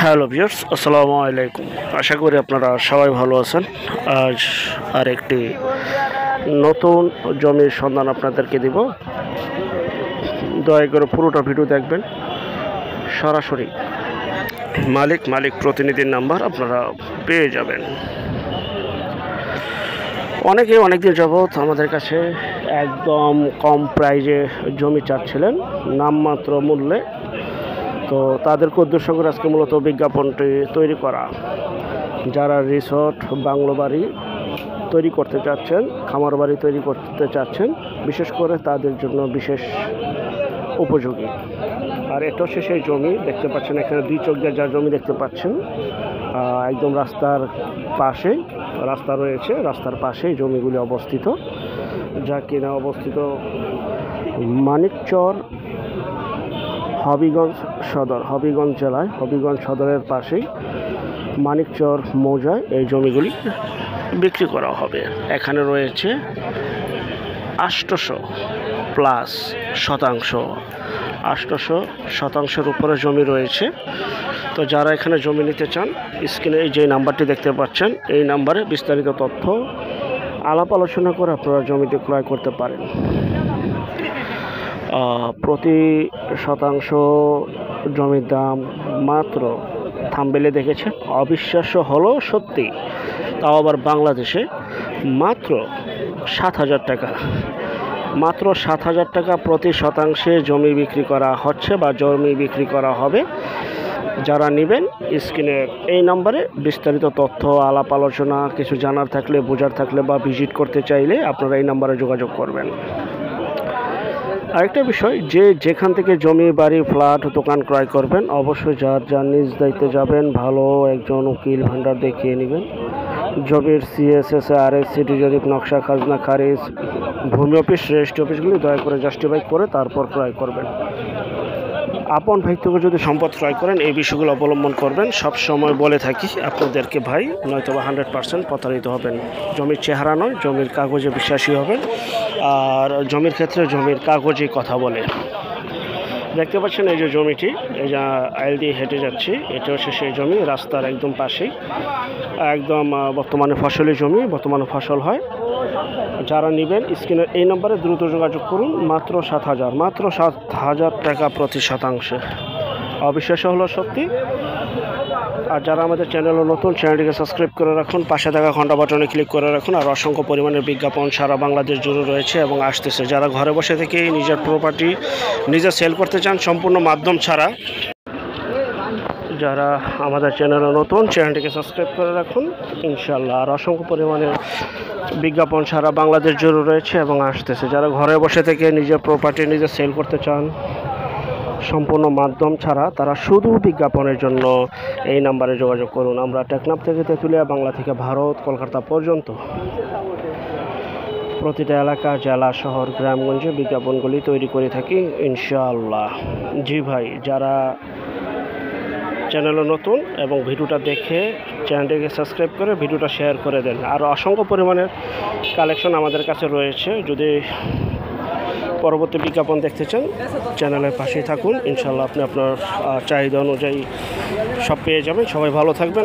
Hello viewers, আসসালামু আলাইকুম। আশা করি আপনারা সবাই ভালো আছেন। আজ আর একটি নতুন জমির সন্ধান আপনাদেরকে দিব। দয়া করে পুরোটা ভিডিও দেখবেন। সরাসরি মালিক প্রতিনিধির নাম্বার আপনারা পেয়ে যাবেন। অনেকদিন যাবৎ আমাদের কাছে একদম কম প্রাইজে জমি চাচ্ছিলেন, নামমাত্র মূল্যে। তো তাদেরকে উদ্দেশ্য করে আজকে মূলত বিজ্ঞাপনটি তৈরি করা। যারা রিসর্ট, বাংলো বাড়ি তৈরি করতে চাচ্ছেন, খামার বাড়ি তৈরি করতে চাচ্ছেন, বিশেষ করে তাদের জন্য বিশেষ উপযোগী। আর এটা হচ্ছে সেই জমি, দেখতে পাচ্ছেন এখানে দুই চোখ দিয়ে যা জমি দেখতে পাচ্ছেন, একদম রাস্তার পাশে রাস্তা রয়েছে, রাস্তার পাশেই জমিগুলি অবস্থিত, যা কিনা অবস্থিত মানিকচর হবিগঞ্জ জেলায়, হবিগঞ্জ সদরের পাশেই মানিকচর মৌজায় এই জমিগুলি বিক্রি করা হবে। এখানে রয়েছে 800+ শতাংশের উপরে জমি রয়েছে। তো যারা এখানে জমি নিতে চান, স্ক্রিনে যে নাম্বারটি দেখতে পাচ্ছেন, এই নাম্বারে বিস্তারিত তথ্য আলাপ আলোচনা করে আপনারা জমিটি ক্রয় করতে পারেন। প্রতি শতাংশ জমির দাম মাত্র, থাম্বনেলে দেখেছেন, অবিশ্বাস্য হলো সত্যি, তাও আবার বাংলাদেশে মাত্র 7,000 টাকা। মাত্র 7,000 টাকা প্রতি শতাংশে জমি বিক্রি করা হচ্ছে বা জমি বিক্রি করা হবে। যারা নেবেন, স্ক্রিনে এই নাম্বারে বিস্তারিত তথ্য আলাপ আলোচনা, কিছু জানার থাকলে, বোঝার থাকলে বা ভিজিট করতে চাইলে আপনারা এই নাম্বারে যোগাযোগ করবেন। আরেকটা বিষয়, যেখান থেকে জমি, বাড়ি, ফ্ল্যাট, দোকান ক্রয় করবেন, অবশ্যই যার নিজ দায়িত্বে যাবেন, ভালো একজন উকিল ভান্ডার দেখিয়ে নেবেন। জমির CSS, RS, সিটি জরিপ, নকশা, খাজনা খারিজ, ভূমি অফিস, রেজিস্ট্রি অফিসগুলি দয়া করে জাস্টিফাই করে তারপর ক্রয় করবেন। আপন ভাই থেকে যদি সম্পদ ক্রয় করেন, এই বিষয়গুলো অবলম্বন করবেন। সব সময় বলে থাকি আপনাদেরকে, ভাই নয়তোবা 100% প্রতারিত হবেন। জমির চেহারা নয়, জমির কাগজে বিশ্বাসী হবেন। আর জমির ক্ষেত্রে জমির কাগজে কথা বলে। দেখতে পাচ্ছেন এই যে জমিটি, এই যে আইল দিয়ে হেঁটে যাচ্ছি, এটা হচ্ছে সেই জমি, রাস্তার একদম পাশেই, একদম বর্তমানে ফসলি জমি, বর্তমানে ফসল হয়। যারা নেবেন, স্ক্রিনের এই নম্বরে দ্রুত যোগাযোগ করুন। মাত্র 7,000 টাকা প্রতি শতাংশে। অবিশ্বাস্য হলো সত্যি। আর যারা আমাদের চ্যানেলে নতুন, চ্যানেলটিকে সাবস্ক্রাইব করে রাখুন, পাশে থাকা ঘন্টা বাটনে ক্লিক করে রাখুন। আর অসংখ্য পরিমাণের বিজ্ঞাপন সারা বাংলাদেশ জুড়ে রয়েছে এবং আসতেছে। যারা ঘরে বসে থেকে নিজের প্রপার্টি নিজে সেল করতে চান সম্পূর্ণ মাধ্যম ছাড়া, যারা আমাদের চ্যানেলে নতুন, চ্যানেলটিকে সাবস্ক্রাইব করে রাখুন ইনশাল্লাহ। আর অসংখ্য পরিমাণের বিজ্ঞাপন সারা বাংলাদেশ জুড়ে রয়েছে এবং আসতেছে। যারা ঘরে বসে থেকে নিজের প্রপার্টি নিজে সেল করতে চান সম্পূর্ণ মাধ্যম ছাড়া, তারা শুধু বিজ্ঞাপনের জন্য এই নাম্বারে যোগাযোগ করুন। আমরা টেকনাফ থেকে তেঁতুলিয়া, বাংলা থেকে ভারত, কলকাতা পর্যন্ত প্রতিটা এলাকা, জেলা, শহর, গ্রামগঞ্জে বিজ্ঞাপনগুলি তৈরি করে থাকি ইনশাআল্লাহ। জি ভাই, যারা চ্যানেলে নতুন এবং ভিডিওটা দেখে চ্যানেলটিকে সাবস্ক্রাইব করে ভিডিওটা শেয়ার করে দেন। আর অসংখ্য পরিমাণের কালেকশন আমাদের কাছে রয়েছে। যদি পরবর্তী বিজ্ঞাপন দেখতে চান, চ্যানেলের পাশেই থাকুন ইনশাআল্লাহ। আপনি আপনার চাহিদা অনুযায়ী সব পেয়ে যাবেন। সবাই ভালো থাকবেন।